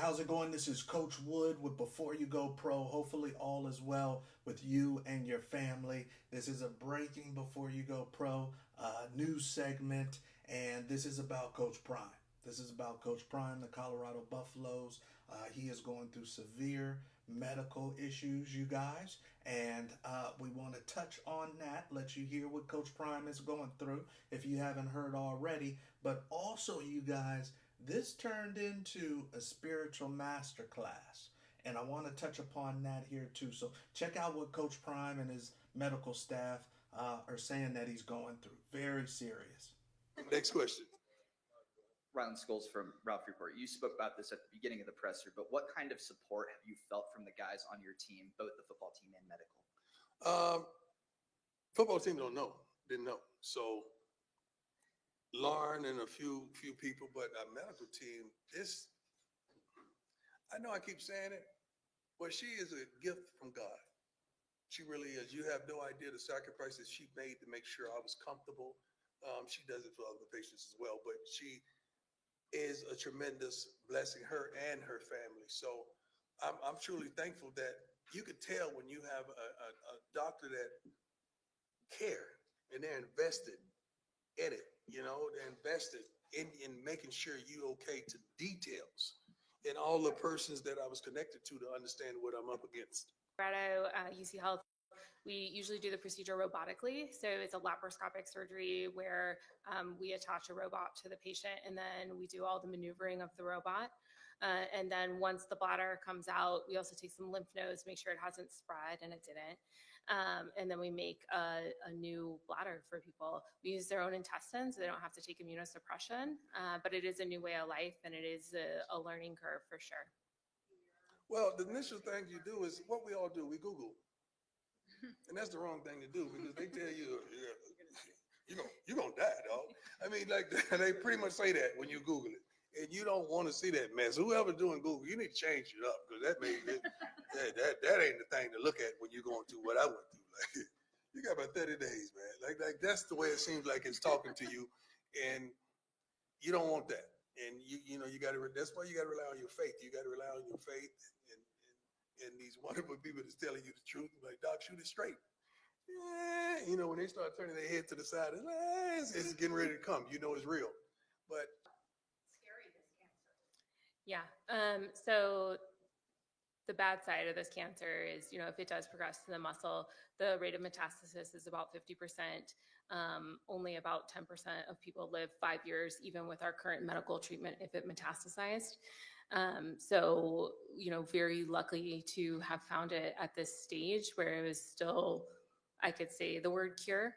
how's it going? This is Coach Wood with Before You Go Pro. Hopefully, all is well with you and your family. This is a Breaking Before You Go Pro news segment, and this is about Coach Prime. This is about Coach Prime, the Colorado Buffaloes. He is going through severe medical issues, you guys, and we want to touch on that, let you hear what Coach Prime is going through if you haven't heard already. But also, you guys, this turned into a spiritual masterclass, and I want to touch upon that here too. So check out what Coach Prime and his medical staff are saying that he's going through. Very serious. Next question. Rylan Scholes from Ralph Report. You spoke about this at the beginning of the presser, but what kind of support have you felt from the guys on your team, both the football team and medical? Football team didn't know. So Lauren and a few people, but our medical team, I know I keep saying it, but she is a gift from God. She really is. You have no idea the sacrifices she made to make sure I was comfortable. She does it for other patients as well, but she is a tremendous blessing, her and her family. So I'm truly thankful that you could tell when you have a doctor that care and they're invested in it. They're invested in making sure you okay to details and all the persons that I was connected to understand what I'm up against. Colorado, UC Health, we usually do the procedure robotically. So it's a laparoscopic surgery where we attach a robot to the patient and then we do all the maneuvering of the robot. And then once the bladder comes out, we also take some lymph nodes, make sure it hasn't spread, and it didn't. And then we make a new bladder for people. We use their own intestines. So they don't have to take immunosuppression, but it is a new way of life and it is a learning curve for sure. Well, the initial thing you do is what we all do. We Google. And that's the wrong thing to do because they tell you, you're going to die, dog. I mean, like they pretty much say that when you Google it. And you don't want to see that mess. Whoever's doing Google, you need to change it up because that ain't the thing to look at when you're going through what I went through. Like, you got about 30 days, man. Like that's the way it seems like it's talking to you. And you don't want that. And that's why you got to rely on your faith. You got to rely on your faith and these wonderful people that's telling you the truth. Like, Doc, shoot it straight. Yeah, when they start turning their head to the side, it's getting ready to come. It's real. But scary, this cancer. Yeah. So the bad side of this cancer is, if it does progress to the muscle, the rate of metastasis is about 50%. Only about 10% of people live 5 years, even with our current medical treatment, if it metastasized. So, very lucky to have found it at this stage where it was still, I could say the word cure,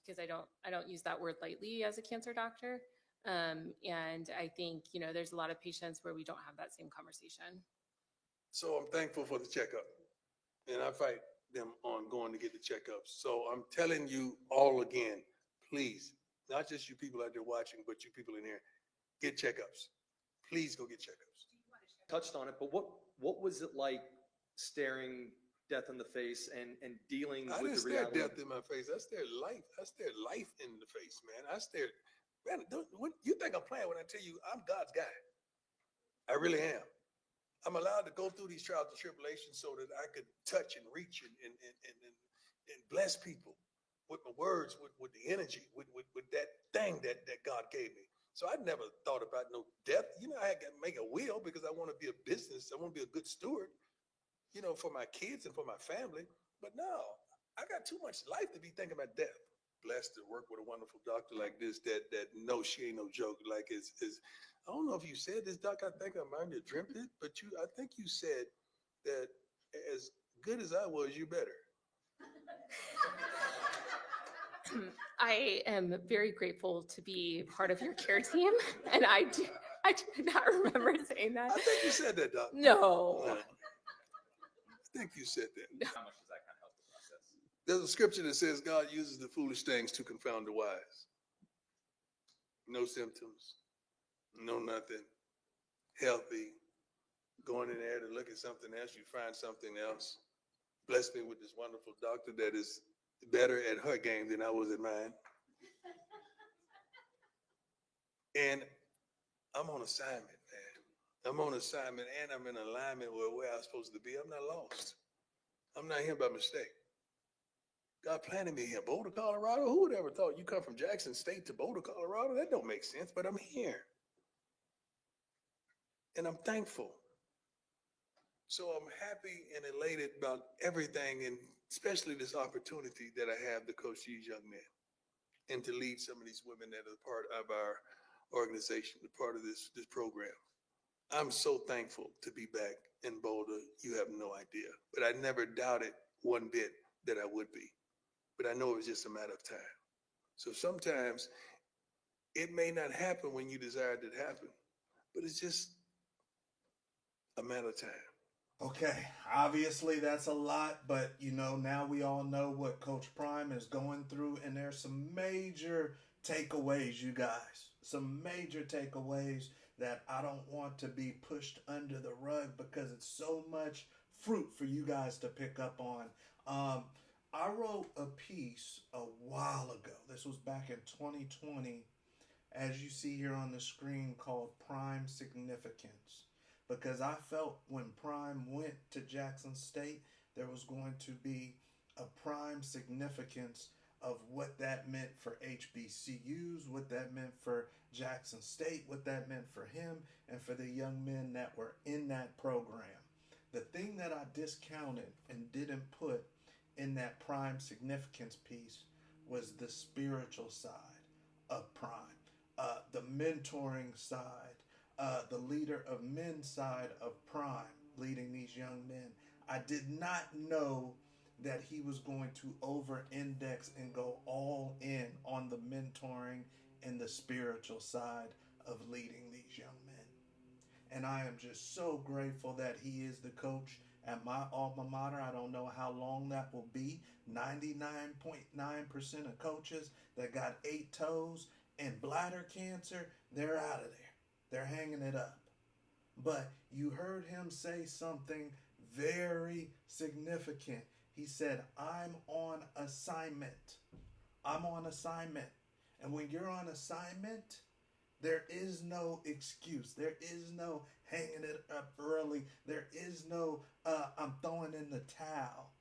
because I don't use that word lightly as a cancer doctor. And I think, there's a lot of patients where we don't have that same conversation. So I'm thankful for the checkup and I fight them on going to get the checkups. So I'm telling you all again, please, not just you people out there watching, but you people in here, get checkups. Please go get checkups. Touched on it, but what was it like staring death in the face and dealing with the reality? I didn't stare death in my face. I stared life in the face, man. Man, you think I'm playing when I tell you I'm God's guy. I really am. I'm allowed to go through these trials and tribulations so that I could touch and reach and bless people with my words, with the energy, with that thing that God gave me. So I never thought about no death. I had to make a will because I want to be a business. I want to be a good steward, for my kids and for my family. But no, I got too much life to be thinking about death. Blessed to work with a wonderful doctor like this that knows she ain't no joke. Like is I don't know if you said this, Doc. I think I might have dreamt it, but I think you said that as good as I was, you better. I am very grateful to be part of your care team, and I do not remember saying that. I think you said that, Doc. No. I think you said that. How much does that kind of help the process? There's a scripture that says God uses the foolish things to confound the wise. No symptoms, no nothing, healthy, going in there to look at something else, you find something else. Bless me with this wonderful doctor that is better at her game than I was at mine. And I'm on assignment, man. I'm on assignment and I'm in alignment with where I'm supposed to be. I'm not lost. I'm not here by mistake. God planted me here. Boulder, Colorado. Who would ever thought you come from Jackson State to Boulder, Colorado? That don't make sense, but I'm here. And I'm thankful. So I'm happy and elated about everything, and especially this opportunity that I have to coach these young men and to lead some of these women that are part of our organization, a part of this program. I'm so thankful to be back in Boulder. You have no idea. But I never doubted one bit that I would be. But I know it was just a matter of time. So sometimes it may not happen when you desire it to happen, but it's just a matter of time. Okay, obviously that's a lot, but now we all know what Coach Prime is going through, and there's some major takeaways, you guys. Some major takeaways that I don't want to be pushed under the rug because it's so much fruit for you guys to pick up on. I wrote a piece a while ago. This was back in 2020, as you see here on the screen, called Prime Significance. Because I felt when Prime went to Jackson State, there was going to be a prime significance of what that meant for HBCUs, what that meant for Jackson State, what that meant for him, and for the young men that were in that program. The thing that I discounted and didn't put in that prime significance piece was the spiritual side of Prime, the mentoring side, the leader of men's side of Prime, leading these young men. I did not know that he was going to over-index and go all in on the mentoring and the spiritual side of leading these young men. And I am just so grateful that he is the coach at my alma mater. I don't know how long that will be. 99.9% of coaches that got 8 toes and bladder cancer, they're out of there. They're hanging it up. But you heard him say something very significant. He said, I'm on assignment. I'm on assignment. And when you're on assignment, there is no excuse. There is no hanging it up early. There is no, I'm throwing in the towel.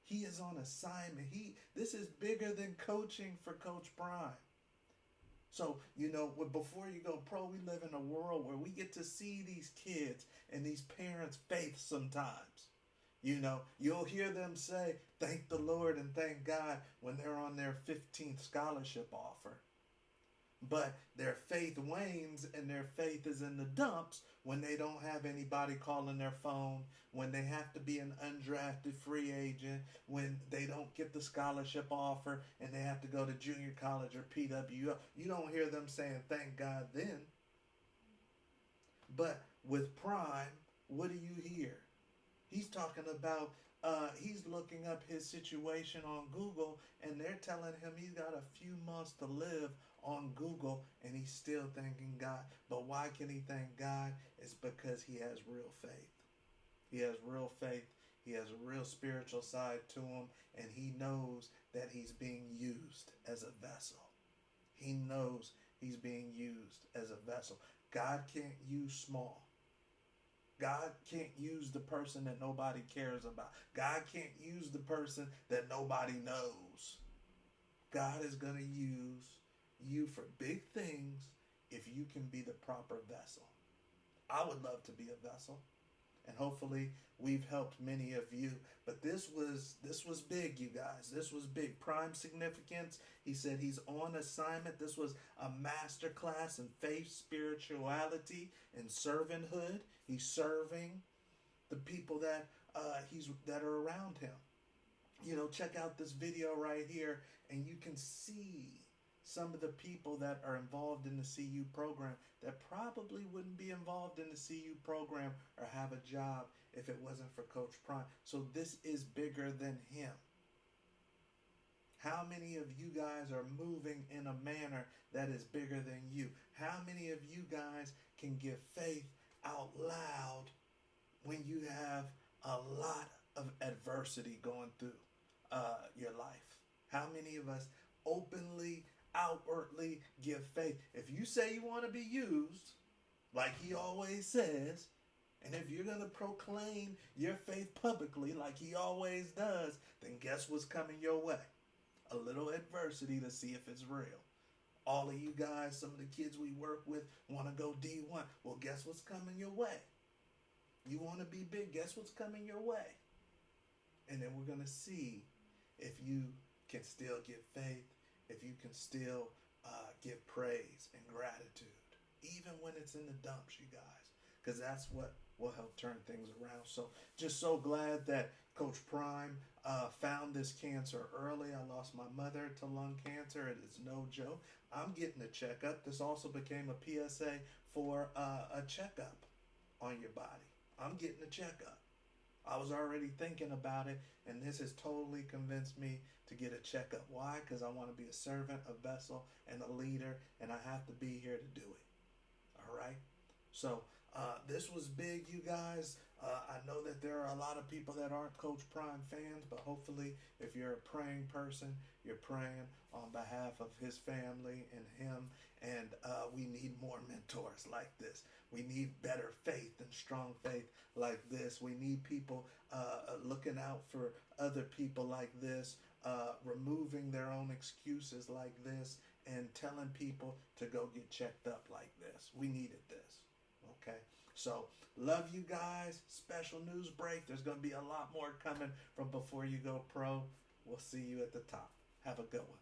He is on assignment. This is bigger than coaching for Coach Prime. So, before you go pro, we live in a world where we get to see these kids and these parents' faith sometimes. You'll hear them say, thank the Lord and thank God when they're on their 15th scholarship offer. But their faith wanes and their faith is in the dumps when they don't have anybody calling their phone, when they have to be an undrafted free agent, when they don't get the scholarship offer and they have to go to junior college or PWO. You don't hear them saying thank God then. But with Prime, what do you hear? He's talking about, he's looking up his situation on Google and they're telling him he's got a few months to live on Google and he's still thanking God. But why can he thank God? It's because he has real faith. He has real faith. He has a real spiritual side to him, and he knows that he's being used as a vessel. He knows he's being used as a vessel. God can't use small. God can't use the person that nobody cares about. God can't use the person that nobody knows. God is going to use you for big things if you can be the proper vessel. I would love to be a vessel, and hopefully we've helped many of you. But this was big, you guys. This was big. Prime significance. He said he's on assignment. This was a master class in faith, spirituality, and servanthood. He's serving the people that that are around him. Check out this video right here, and you can see some of the people that are involved in the CU program that probably wouldn't be involved in the CU program or have a job if it wasn't for Coach Prime. So this is bigger than him. How many of you guys are moving in a manner that is bigger than you? How many of you guys can give faith out loud when you have a lot of adversity going through your life? How many of us openly, outwardly give faith? If you say you want to be used, like he always says. And if you're going to proclaim your faith publicly like he always does, then guess what's coming your way? A little adversity to see if it's real. All of you guys, some of the kids we work with want to go D1. Well, guess what's coming your way? You want to be big, guess what's coming your way? And then we're going to see if you can still give faith, if you can still give praise and gratitude, even when it's in the dumps, you guys, because that's what will help turn things around. So just so glad that Coach Prime found this cancer early. I lost my mother to lung cancer. It is no joke. I'm getting a checkup. This also became a PSA for a checkup on your body. I'm getting a checkup. I was already thinking about it, and this has totally convinced me to get a checkup. Why? Because I want to be a servant, a vessel, and a leader, and I have to be here to do it. All right? So this was big, you guys. I know that there are a lot of people that aren't Coach Prime fans, but hopefully if you're a praying person, you're praying on behalf of his family and him. And we need more mentors like this. We need better faith and strong faith like this. We need people looking out for other people like this, removing their own excuses like this, and telling people to go get checked up like this. We needed this. Okay, so love you guys. Special news break. There's going to be a lot more coming from Before You Go Pro. We'll see you at the top. Have a good one.